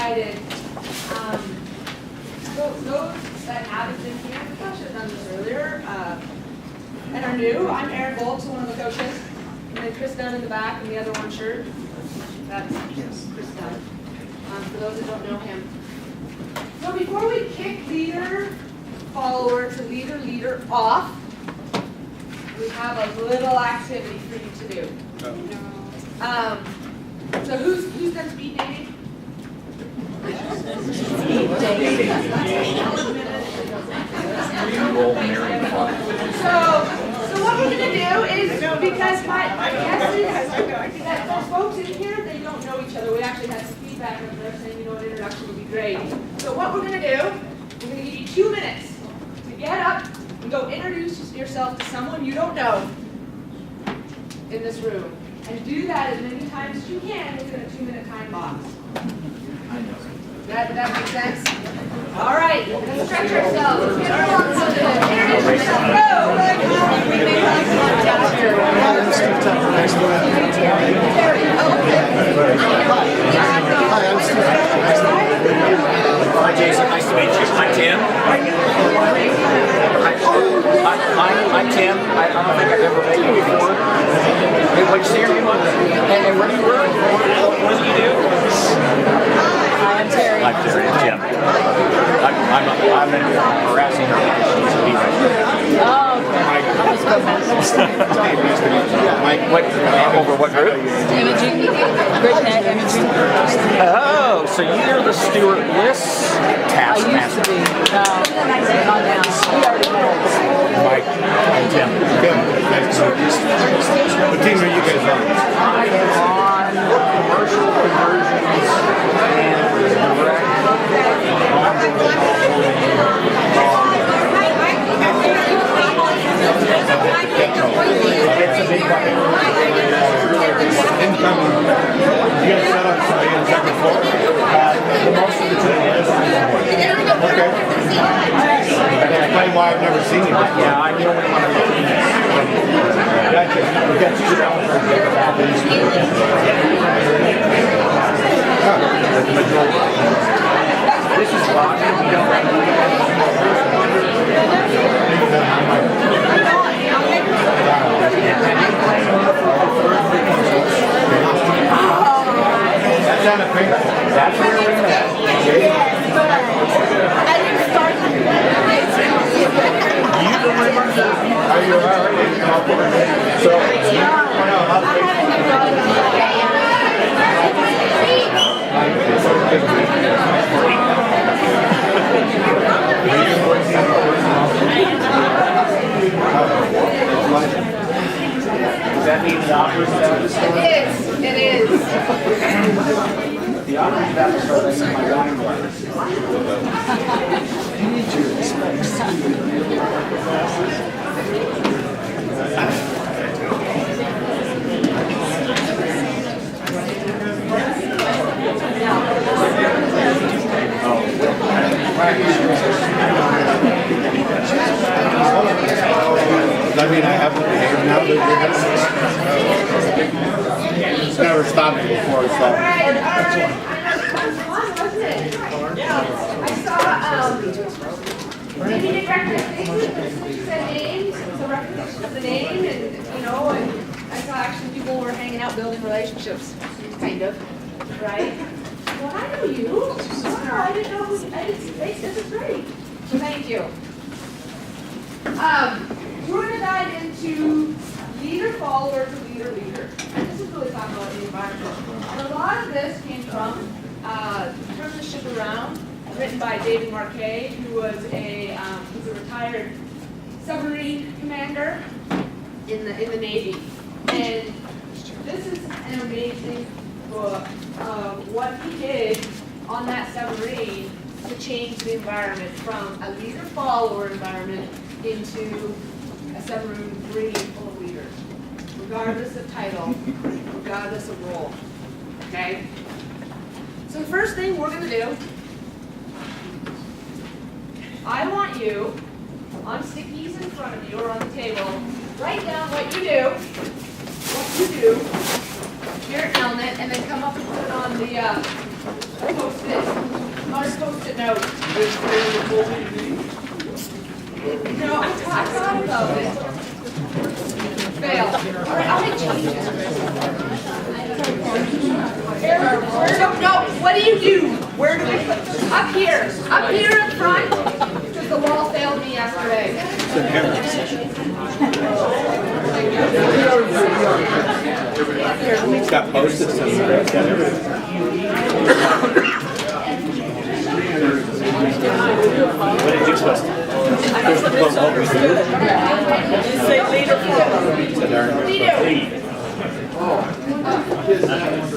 decided, those that haven't been here, we probably should have done this earlier, and are new. I'm Aaron Boltz, one of the coaches, and then Chris Dunn in the back, and the other one shirt. That's Chris Dunn. For those that don't know him. So before we kick leader, follower to leader, leader off, we have a little activity for you to do. So who's done speed dating? So what we're going to do is, because my guess is that those folks in here, they don't know each other. We actually had some feedback from them saying, an introduction would be great. So what we're going to do, we're going to give you 2 minutes to get up and go introduce yourself to someone you don't know in this room. And do that as many times as you can within a 2-minute time box. That makes sense? All right, let's stretch ourselves. Get along so that introduce yourself. Go! Hi, Jason. Nice to meet you. I'm Tim. I'm Tim. I don't think I've ever met you before. Hey, what's your name? And where do you work? What do you do? I'm Terry. I'm Terry. I'm Tim. I'm in harassing her. Oh, okay. Mike, over what group? Imaging. Great net imaging. Oh, so you're the Stuart Bliss I taskmaster. used to be. No, not now. We already met. Mike and Tim. Tim, nice to meet you. What team are you guys on? I am on commercial conversions and direct. It's a big bucket. Incoming. You guys set up somebody on the second floor? Most of the time, yes. Okay. Explain why I've never seen you before. Yeah, I'm the only one of the teams. Gotcha. We got two This is Roger. We don't That's on a finger. That's where we met. You don't remember that? Are you alright? So, Does that mean the opera's about to start? It is. The opera's about to start in my wine glass. I mean, I have now that you're it's never stopped me before, so. That was fun, wasn't it? Yeah. I saw, maybe did recognition, you said names, so recognition of the name, and, and I saw actually people were hanging out building relationships, kind of, right? Well, I know you. Wow, I didn't know who, this is great. So thank you. We're going to dive into leader, follower to leader, leader. And this is really talking about the environment. And a lot of this came from Turn the Ship Around, written by David Marquet, who was a retired submarine commander in the Navy. And this is an amazing book of what he did on that submarine to change the environment from a leader-follower environment into a submarine full of leaders, regardless of title, regardless of role. Okay? So the first thing we're going to do, I want you, on stickies in front of you or on the table, write down what you do, your helmet, and then come up and put it on the Post-it. Large post-it note. No, I thought about it. Fail. All right, I'll make changes. No, what do you do? Where do I put them? Up here. Up here in front. Because the wall failed me yesterday. It's got post-its in there. It's got everything. What did you supposed to? Say leader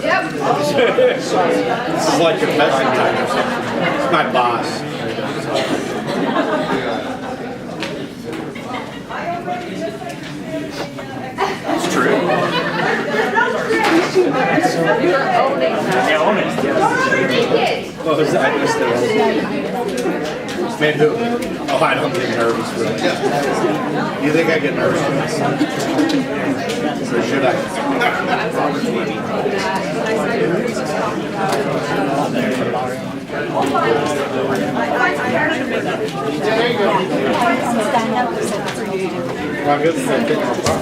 Yep. This is like confession time or something. It's my boss. It's true. You're owning Yeah, own it. Don't overthink it. Well, I missed it. Man, who? Oh, I don't get nervous really. You think I get nervous? Or should I? Well, good thing I picked my phone.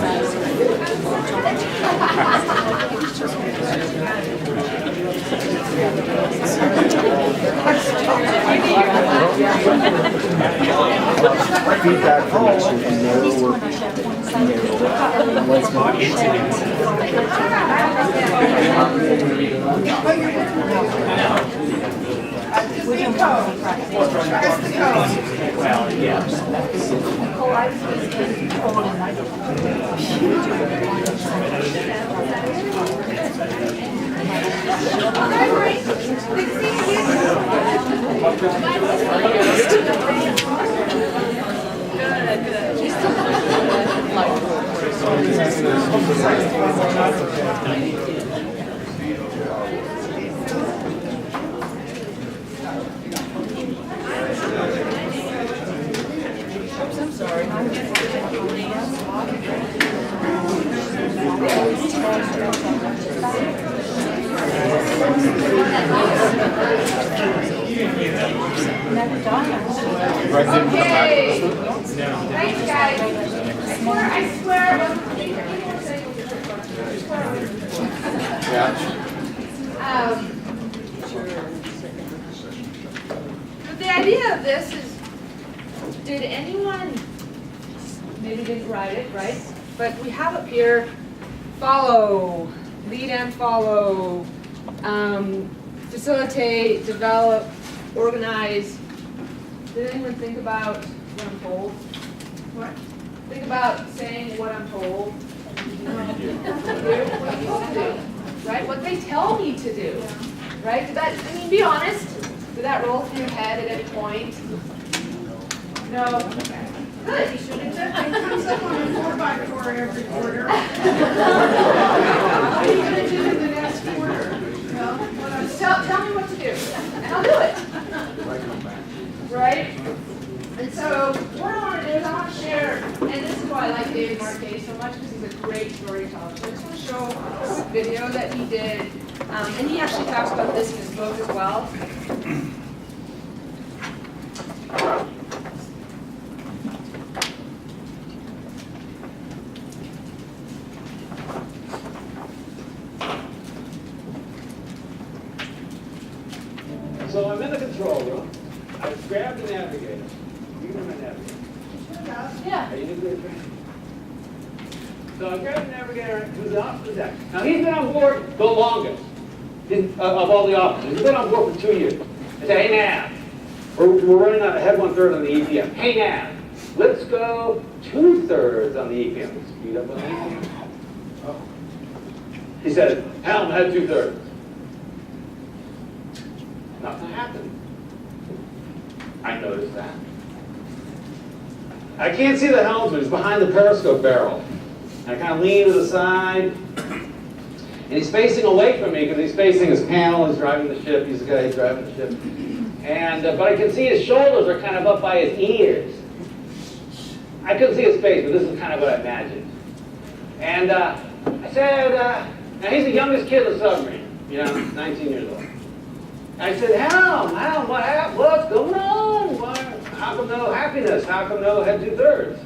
Feedback from us, you can know what's not Well, yeah. Okay. Thanks, guys. I swear. But the idea of this is, did anyone, maybe didn't write it, right? But we have up here, follow, lead and follow, facilitate, develop, organize. Did anyone think about what I'm told? What? Think about saying what I'm told. What I'm supposed to do, right? What they tell me to do, right? Did that, I mean, be honest. Did that roll through your head at any point? No. Okay. Good. You shouldn't have. It comes up on a 4x4 every quarter. What are you going to do in the next quarter? No. Just tell me what to do, and I'll do it. Right? And so what I want to do is I want to share, and this is why I like David Marquez so much, because he's a great storyteller. So I just want to show a quick video that he did, and he actually talks about this in his book as well. So I'm in the control room. I've grabbed the navigator. You know my navigator. Yeah. Are you good? So I grabbed the navigator who's off the deck. Now he's been on board the longest of all the officers. He's been on board for 2 years. I say, hey Nav, we're running out ahead 1/3 on the EPM. Hey Nav, let's go 2/3 on the EPM. Speed up on the EPM. Oh. He said, helm head 2/3. Nothing happened. I noticed that. I can't see the helmsman. He's behind the periscope barrel. And I kind of lean to the side. And he's facing away from me because he's facing his panel. He's driving the ship. He's the guy who's driving the ship. And but I can see his shoulders are kind of up by his ears. I couldn't see his face, but this is kind of what I imagined. And I said, now he's the youngest kid in the submarine, 19 years old. I said, Helm, what's going on? How come no happiness? How come no head 2/3?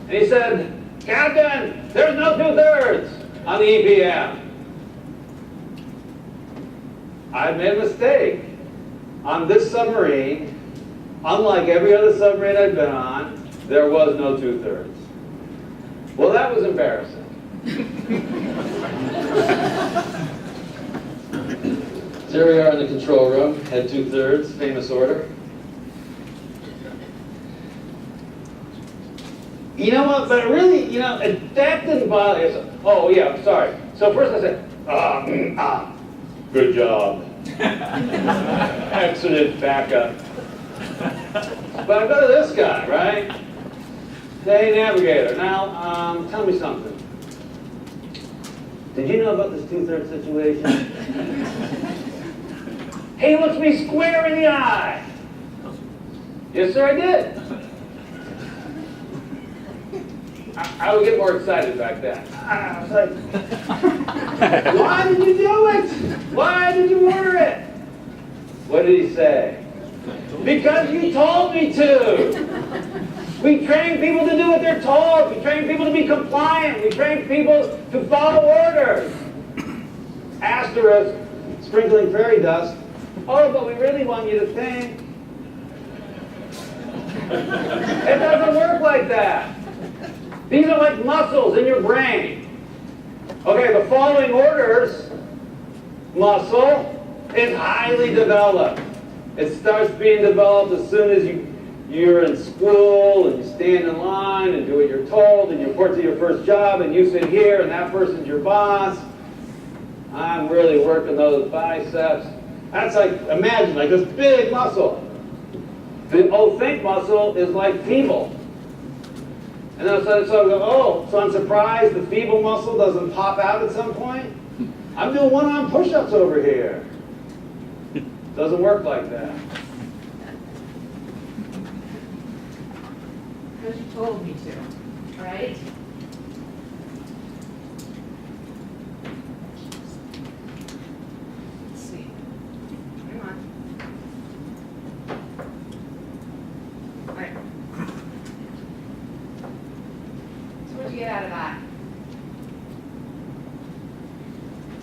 And he said, Captain, there's no 2/3 on the EPM. I made a mistake. On this submarine, unlike every other submarine I've been on, there was no 2/3. Well, that was embarrassing. So here we are in the control room, head 2/3, famous order. You know what, but really, that didn't bother me. Oh, yeah, sorry. So first I said, good job. Excellent backup. But I go to this guy, right? Hey, navigator, now, tell me something. Did you know about this 2/3 situation? He looks me square in the eye. Yes, sir, I did. I would get more excited back then. I was like, why did you do it? Why did you order it? What did he say? Because you told me to. We train people to do what they're told. We train people to be compliant. We train people to follow orders. Asterisk, sprinkling fairy dust. Oh, but we really want you to think. It doesn't work like that. These are like muscles in your brain. Okay, the following orders muscle is highly developed. It starts being developed as soon as you're in school and you stand in line and do what you're told and you report to your first job and you sit here and that person's your boss. I'm really working those biceps. That's like, imagine, like this big muscle. The think muscle is like feeble. And then so I go, so I'm surprised the feeble muscle doesn't pop out at some point? I'm doing one-arm push-ups over here. Doesn't work like that. Because you told me to, right? Let's see. Hang on. All right. So what'd you get out of that?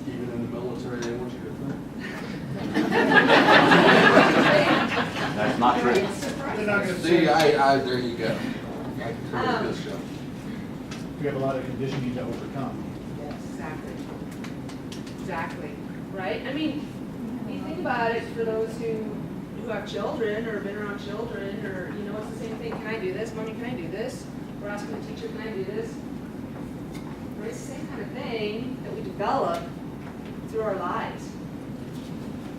Even in the military, they want you to think. That's not true. It's surprising. See, there you go. I can tell you this show. We have a lot of conditioning to overcome. Yes, exactly, right? I mean, you think about it for those who have children or have been around children, or it's the same thing. Can I do this, mommy? Can I do this? We're asking the teacher, can I do this? Right? It's the same kind of thing that we develop through our lives.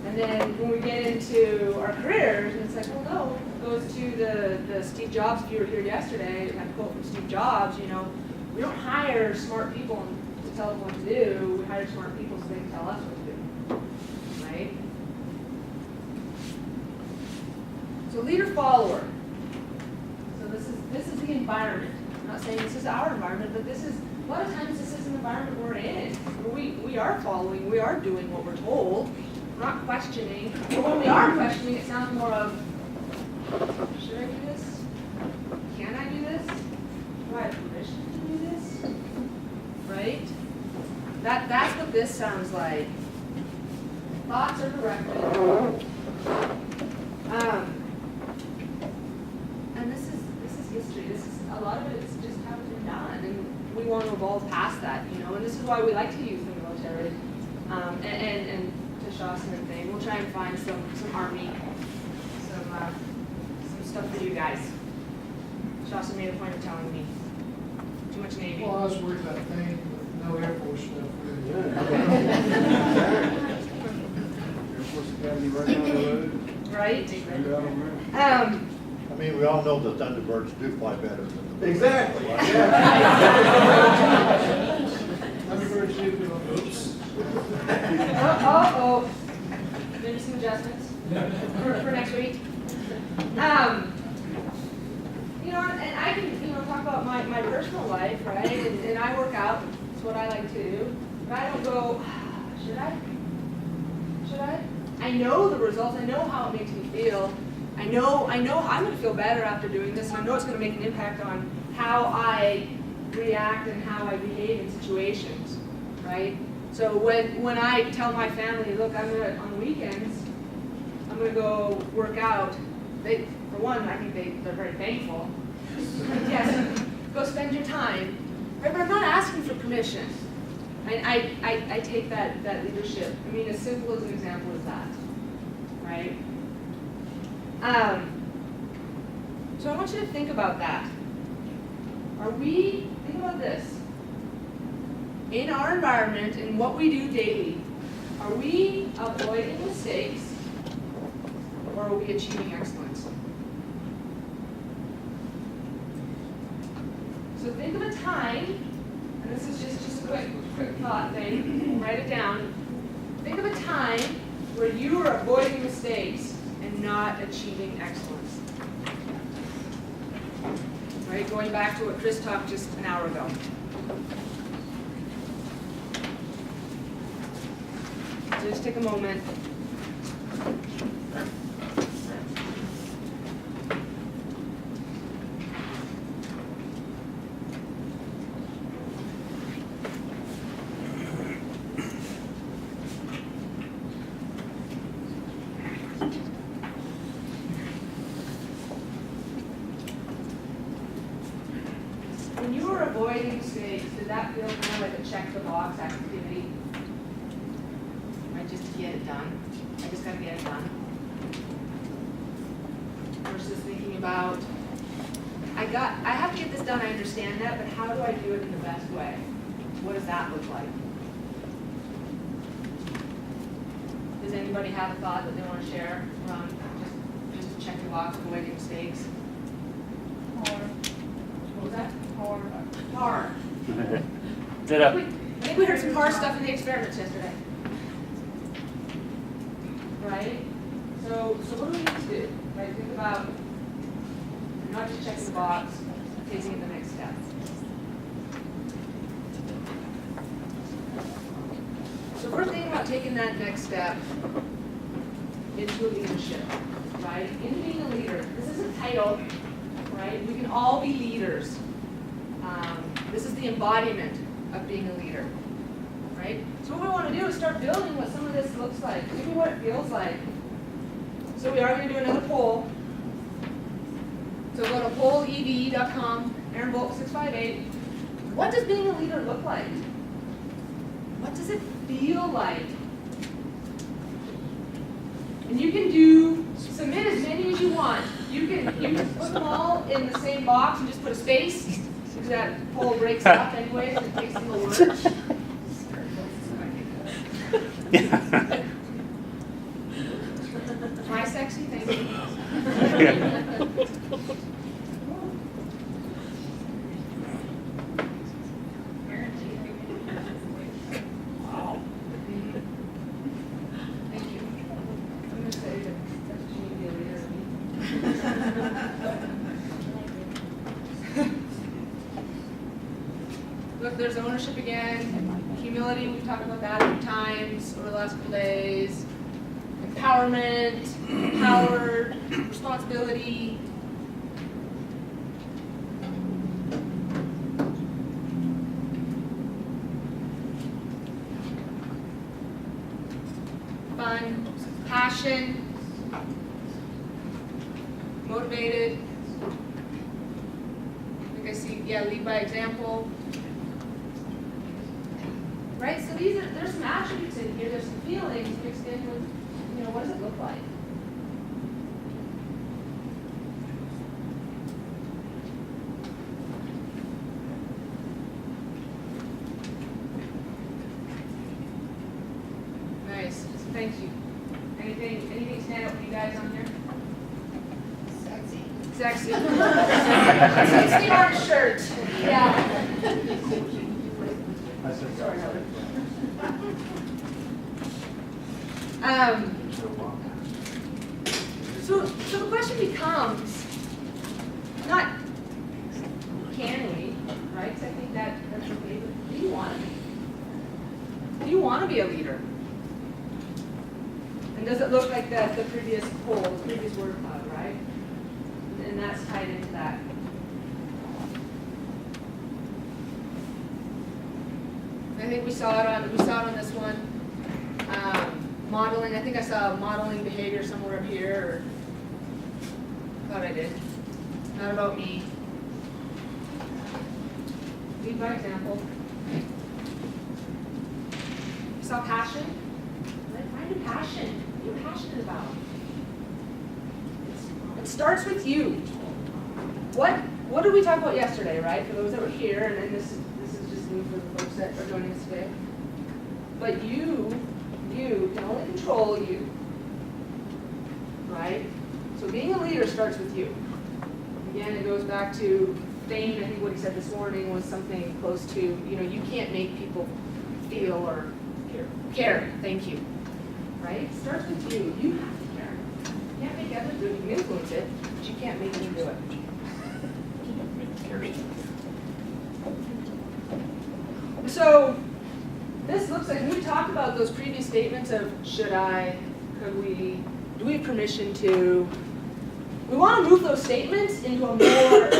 And then when we get into our careers, and it's like, well, no, it goes to the Steve Jobs. If you were here yesterday, I had a quote from Steve Jobs. We don't hire smart people to tell them what to do. We hire smart people so they can tell us what to do, right? So leader follower. So this is the environment. I'm not saying this is our environment, but this is a lot of times this is an environment we're in. Where we are following, we are doing what we're told. We're not questioning. But when we are questioning, it sounds more of, should I do this? Can I do this? Do I have permission to do this? Right? That's what this sounds like. Thoughts are directed. And this is history. This is a lot of it is just how it's been done, and we want to evolve past that, And this is why we like to use the military, and to Shawson and thing. We'll try and find some army, some stuff for you guys. Shawson made a point of telling me too much Navy. Well, I was worried about thing, no Air Force stuff. Really. Air Force Academy right down the road. Right? Right out on there. I mean, we all know the Thunderbirds do fly better than the Exactly. Thunderbirds do. Oops. Oh. Maybe some adjustments for next week. And I can, talk about my personal life, right? And I work out. It's what I like to do. But I don't go, should I? Should I? I know the results. I know how it makes me feel. I know I'm going to feel better after doing this, and I know it's going to make an impact on how I react and how I behave in situations, right? So when I tell my family, look, on the weekends, I'm going to go work out, for one, I think they're very thankful. Yes, go spend your time. Right, but I'm not asking for permission. I take that leadership. I mean, as simple as an example as that, right? So I want you to think about that. Think about this. In our environment, in what we do daily, are we avoiding mistakes or are we achieving excellence? So think of a time, and this is just a quick thought thing, write it down. Think of a time where you are avoiding mistakes and not achieving excellence. Right, going back to what Chris talked just an hour ago. So just take a moment. When you were avoiding mistakes, did that feel kind of like a check the box activity? Right, just to get it done. I just gotta get it done. Versus thinking about, I have to get this done, I understand that, but how do I do it in the best way? What does that look like? Does anybody have a thought that they want to share around just to check the box, avoiding mistakes? What was that? Hard. Ditto. I think we heard some hard stuff in the experiments yesterday. Right? So what do we need to do? Right? Think about not just checking the box, taking it the next step. So we're thinking about taking that next step into leadership, right? In being a leader. This is a title, right? We can all be leaders. This is the embodiment of being a leader, right? So what we want to do is start building what some of this looks like, maybe what it feels like. So we are going to do another poll. So go to pollev.com, Aaron Bolt 658. What does being a leader look like? What does it feel like? And you can submit as many as you want. You can put them all in the same box and just put a space, because that poll breaks up anyways, and it takes single words. My sexy, thank you. Thank you. I'm going to say that that's what you need to be a leader of me. Look, there's ownership again. Humility, we've talked about that a few times over the last couple days. Empowerment, empowered, responsibility. Fun, passion, motivated. I think I see, lead by example. Right, so there's some attributes in here, there's some feelings mixed in with, what does it look like? Nice, thank you. Anything stand out for you guys on here? Sexy. It's the orange shirt. Yeah. Sorry, Heather. So the question becomes, not can we, right? Because I think that's okay, but do you want to be? Do you want to be a leader? And does it look like the previous poll, the previous word cloud, right? And that's tied into that. I think we saw it on this one. Modeling, I think I saw modeling behavior somewhere up here, or thought I did. Not about me. Lead by example. You saw passion? Find a passion. What are you passionate about? It starts with you. What did we talk about yesterday, right? For those that were here, and then this is just new for the folks that are joining us today. But you can only control you, right? So being a leader starts with you. Again, it goes back to Dane. I think what he said this morning was something close to, you can't make people feel or care. Thank you. Right? It starts with you. You have to care. You can't make others do it. You can influence it, but you can't make them do it. So this looks like, we talked about those previous statements of should I, could we, do we have permission to. We want to move those statements into a more,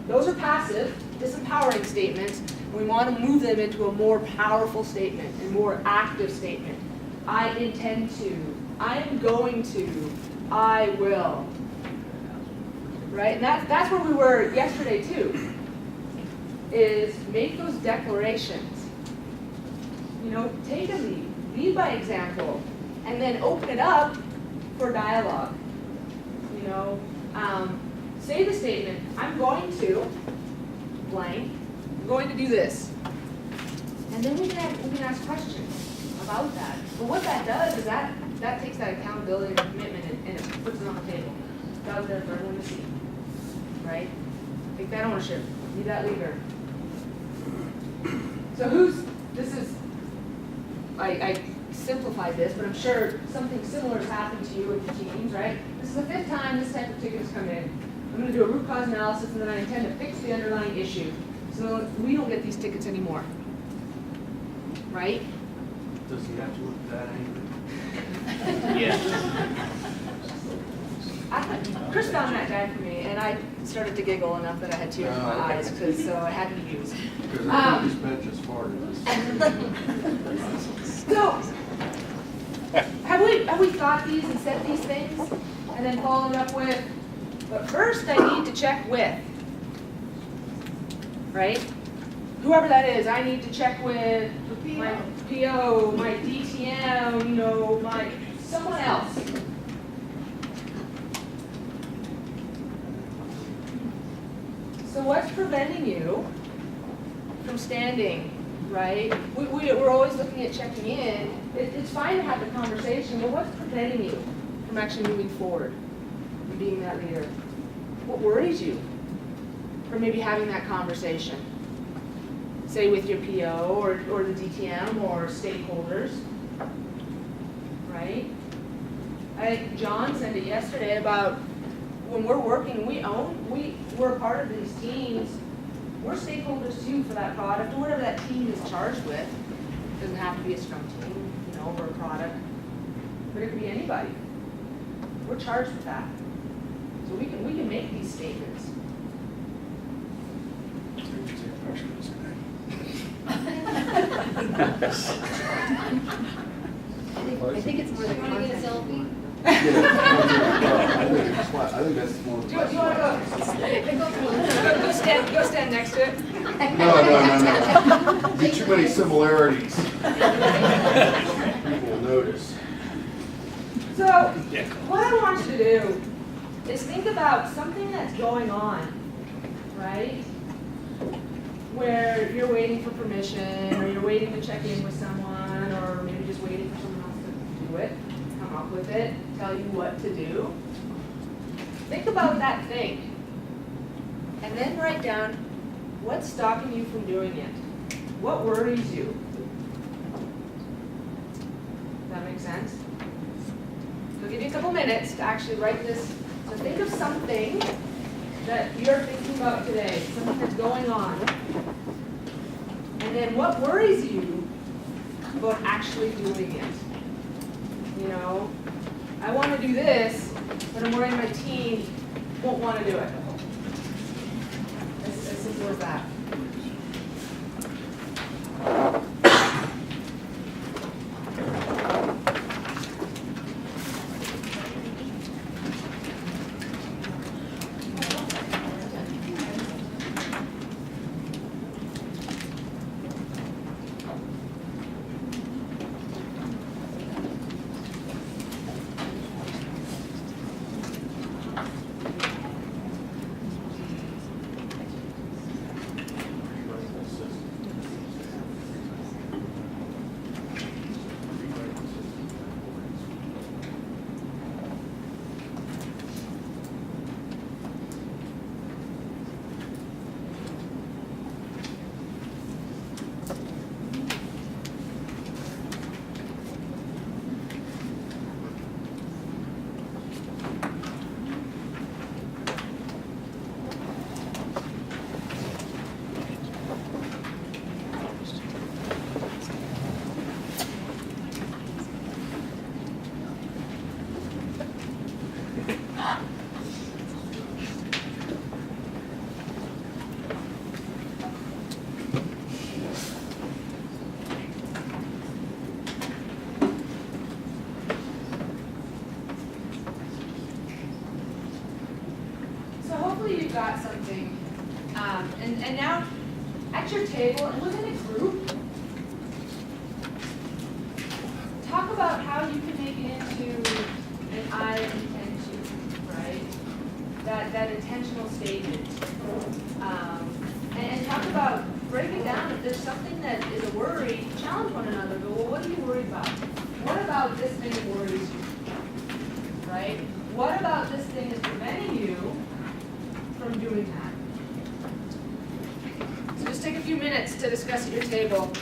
those are passive, disempowering statements. We want to move them into a more powerful statement, a more active statement. I intend to, I am going to, I will. Right? And that's where we were yesterday too, is make those declarations. Take a lead by example, and then open it up for dialogue. Say the statement, I'm going to blank, I'm going to do this. And then we can ask questions about that. But what that does is that takes that accountability and commitment and it puts it on the table. It's out there for everyone to see. Right? Take that ownership. Be that leader. So I simplified this, but I'm sure something similar has happened to you with your teams, right? This is the 5th time this type of ticket has come in. I'm going to do a root cause analysis, and then I intend to fix the underlying issue. So we don't get these tickets anymore. Right? Does he have to look that angry? Yeah. Chris found that guy for me, and I started to giggle enough that I had tears in my eyes, so I had to use. Because I think this bench is farted. So, have we thought these and said these things, and then followed up with, but first I need to check with, right? Whoever that is, I need to check with my PO, my DTM, my someone else. So what's preventing you from standing, right? We're always looking at checking in. It's fine to have the conversation, but what's preventing you from actually moving forward and being that leader? What worries you from maybe having that conversation? Say with your PO or the DTM or stakeholders, right? I think John said it yesterday about when we're working, we're a part of these teams. We're stakeholders too for that product or whatever that team is charged with. It doesn't have to be a Scrum team, or a product, but it could be anybody. We're charged with that, so we can make these statements. I think it's more the content. I think that's more. Do you want to go stand next to it? No. Be too many similarities. People will notice. So, what I want you to do is think about something that's going on, right? Where you're waiting for permission, or you're waiting to check in with someone, or maybe just waiting for someone else to do it, come up with it, tell you what to do. Think about that thing. And then write down what's stopping you from doing it. What worries you? Does that make sense? I'll give you a couple minutes to actually write this. So think of something that you're thinking about today, something that's going on. And then what worries you about actually doing it? You know, I want to do this, but I'm worried my team won't want to do it. As simple as that. So hopefully you've got something, and now at your table and within a group, talk about how you can make it into an I intend to, right? That intentional statement. And talk about, break it down. If there's something that is a worry, challenge one another. Go, well, what are you worried about? What about this thing worries you? Right? What about this thing is preventing you from doing that? So just take a few minutes to discuss at your table.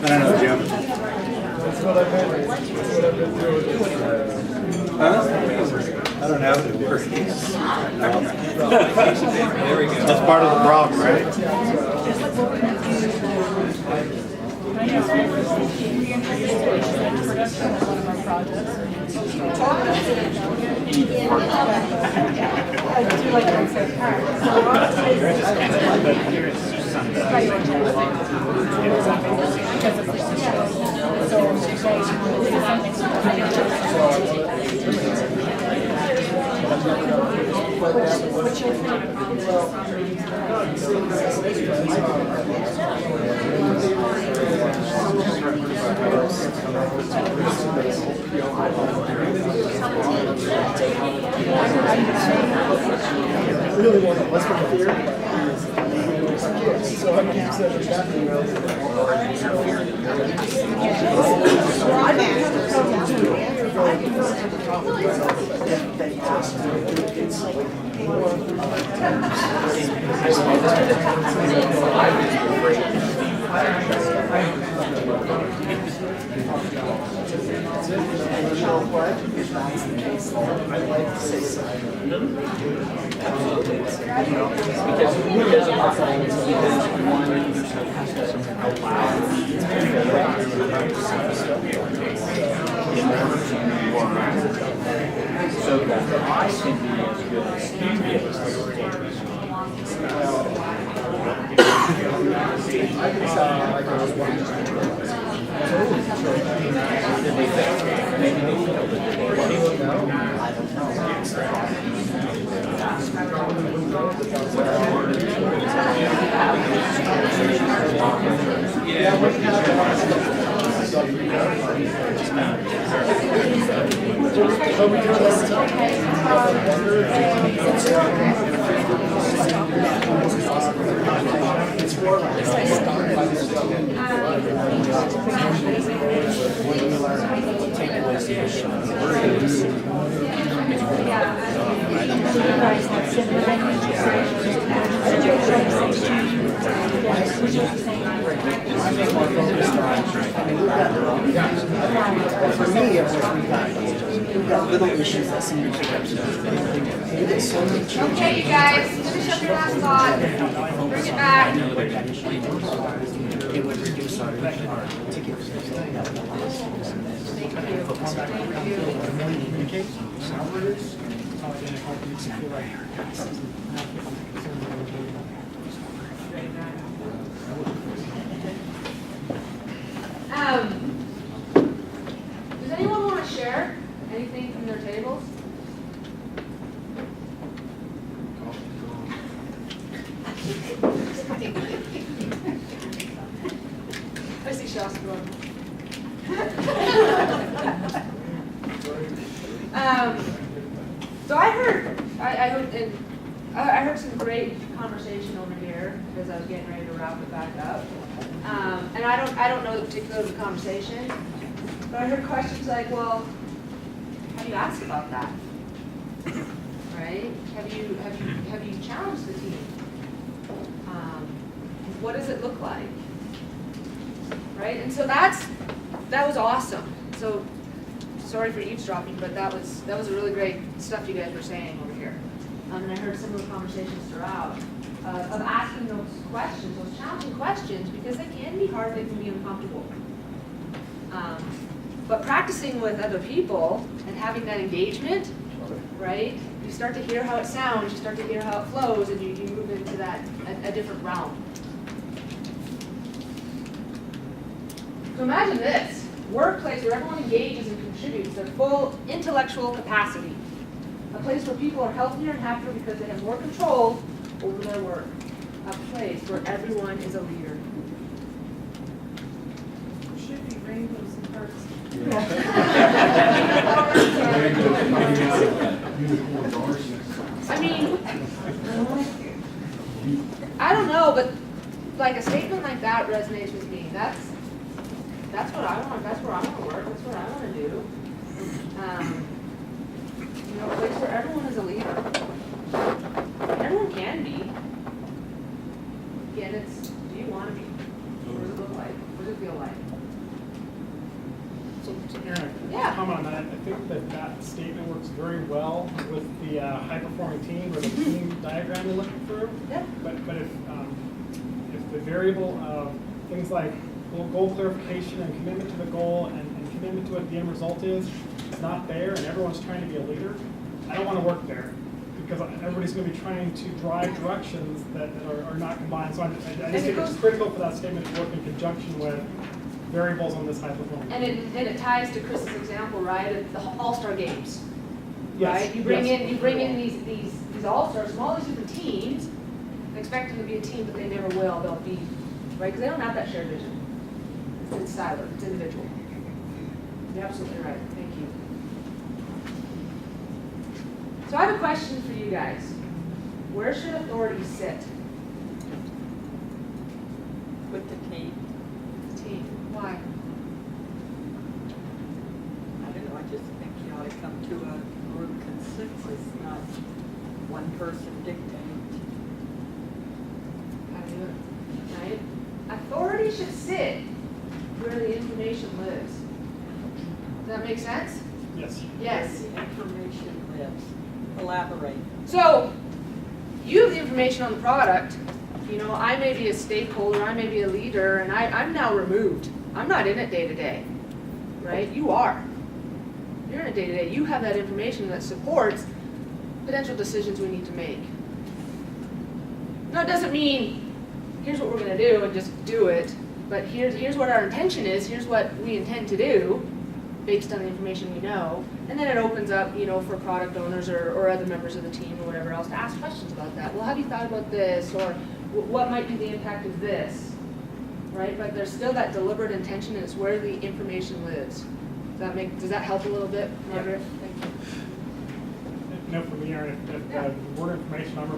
I don't know, Jim. That's what I've been doing. Huh? I don't have it. There we go. That's part of the problem, right? Really want to listen to fear. So I keep saying So that I can be as good as he For me, it was got little issues that somebody pick up. Okay, you guys, finish up your last thought. Bring it back. It would reduce our ticket. Does anyone want to share anything from their tables? I see Shasta going. So I heard some great conversation over here because I was getting ready to wrap it back up. And I don't know the particulars of the conversation, but I heard questions like, well, have you asked about that? Right? Have you challenged the team? What does it look like? Right? And so that was awesome. So sorry for eavesdropping, but that was really great stuff you guys were saying over here. And I heard similar conversations throughout of asking those questions, those challenging questions, because they can be hard, they can be uncomfortable. But practicing with other people and having that engagement, right? You start to hear how it sounds, you start to hear how it flows, and you move into that a different realm. So imagine this, workplace where everyone engages and contributes their full intellectual capacity. A place where people are healthier and happier because they have more control over their work. A place where everyone is a leader. There should be rainbows and hearts. I mean, I don't know, but like a statement like that resonates with me. That's what I want. That's where I want to work. That's what I want to do. A place where everyone is a leader. Everyone can be. Again, it's do you want to be? What does it look like? What does it feel like? So Aaron, Yeah. comment on that. I think that statement works very well with the high-performing team or the team diagram you're looking through. Yeah. But if the variable of things like goal clarification and commitment to the goal and commitment to what the end result is not there, and everyone's trying to be a leader, I don't want to work there because everybody's going to be trying to drive directions that are not combined. So I just think it's critical for that statement to work in conjunction with variables on this high performance. And it ties to Chris's example, right? Of the all-star games, Yes, right? You bring yes. in these all-stars from all these different teams, and expect them to be a team, but they never will. They'll be, right? Because they don't have that shared vision. It's siloed. It's individual. You're absolutely right. Thank you. So I have a question for you guys. Where should authority sit? With the team. Team. Why? I don't know, I just think you ought to come to a group consensus, not one person dictate. How do you do it? Right? Authority should sit where the information lives. Does that make sense? Yes. Yes. The information lives. Collaborate. So, you have the information on the product. You know, I may be a stakeholder, I may be a leader, and I'm now removed. I'm not in it day to day, right? You are. You're in it day to day. You have that information that supports potential decisions we need to make. Now, it doesn't mean here's what we're going to do and just do it, but here's what our intention is, here's what we intend to do based on the information we know, and then it opens up, you know, for product owners or other members of the team or whatever else to ask questions about that. Well, have you thought about this, or what might be the impact of this, right? But there's still that deliberate intention, and it's where the information lives. Does that help a little bit, Margaret? Thank you. No, for me, Aaron, if Yeah. the word information I'm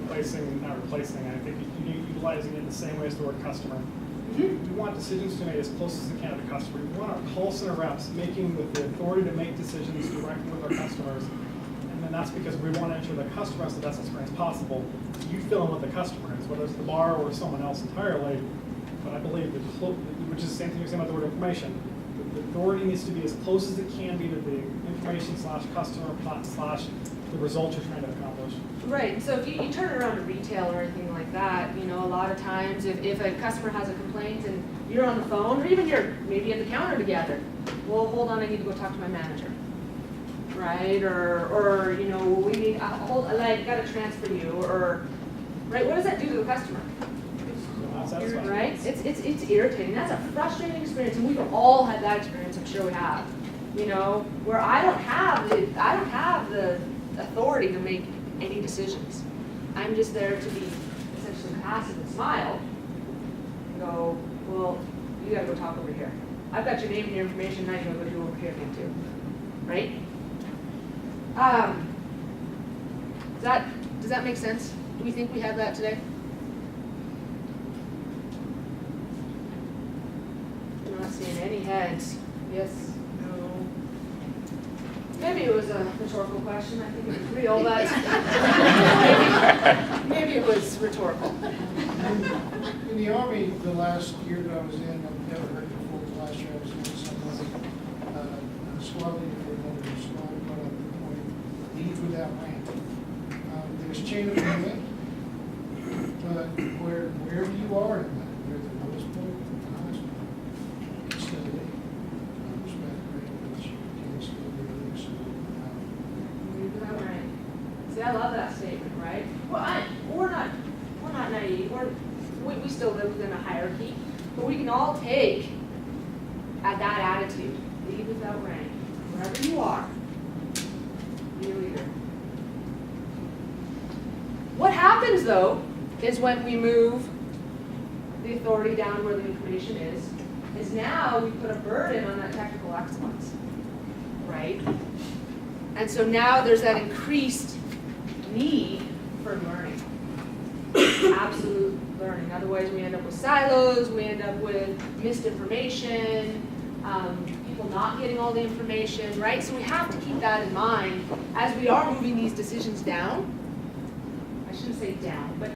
not replacing, I think you utilizing it in the same way as the word customer. We want decisions to be made as close as we can to the customer. We want our pulse and our reps making with the authority to make decisions directly with our customers. And then that's because we want to ensure the customer has the best experience possible. You fill in what the customer is, whether it's the bar or someone else entirely. But I believe which is the same thing you're saying about the word information. The The authority needs to be as close as it can be to the information slash customer slash the result you're trying to accomplish. Right, so if you turn it around to retail or anything like that, you know, a lot of times if a customer has a complaint and you're on the phone, or even you're maybe at the counter together, well, hold on, I need to go talk to my manager. Right, or you know, we need, gotta transfer you, or, right, what does that do to the customer? Not satisfying. Right? It's irritating. That's a frustrating experience, and we've all had that experience. I'm sure we have. You know, where I don't have the authority to make any decisions. I'm just there to be essentially passive and smile. And go, well, you gotta go talk over here. I've got your name and your information. Now you gotta go do over here thing too. Right? Does that make sense? Do we think we have that today? I'm not seeing any heads. Yes, no. Maybe it was a rhetorical question. I think it was real, but maybe it was rhetorical. In the Army, the last year that I was in, I've never heard it before, the last year I was in something, squad leader for another squad, but at the point, leave without rank. There's chain of command, but wherever you are in that, you're at the lowest point, the highest point, steadily, respect rate, which can still be really Leave without rank. See, I love that statement, right? Well, we're not naive. We still live within a hierarchy, but we can all take at that attitude. Leave without rank. Wherever you are, be a leader. What happens though is when we move the authority down where the information is now we put a burden on that technical excellence, right? And so now there's that increased need for learning, absolute learning. Otherwise we end up with silos, we end up with misinformation, people not getting all the information, right? So we have to keep that in mind as we are moving these decisions down. I shouldn't say down, but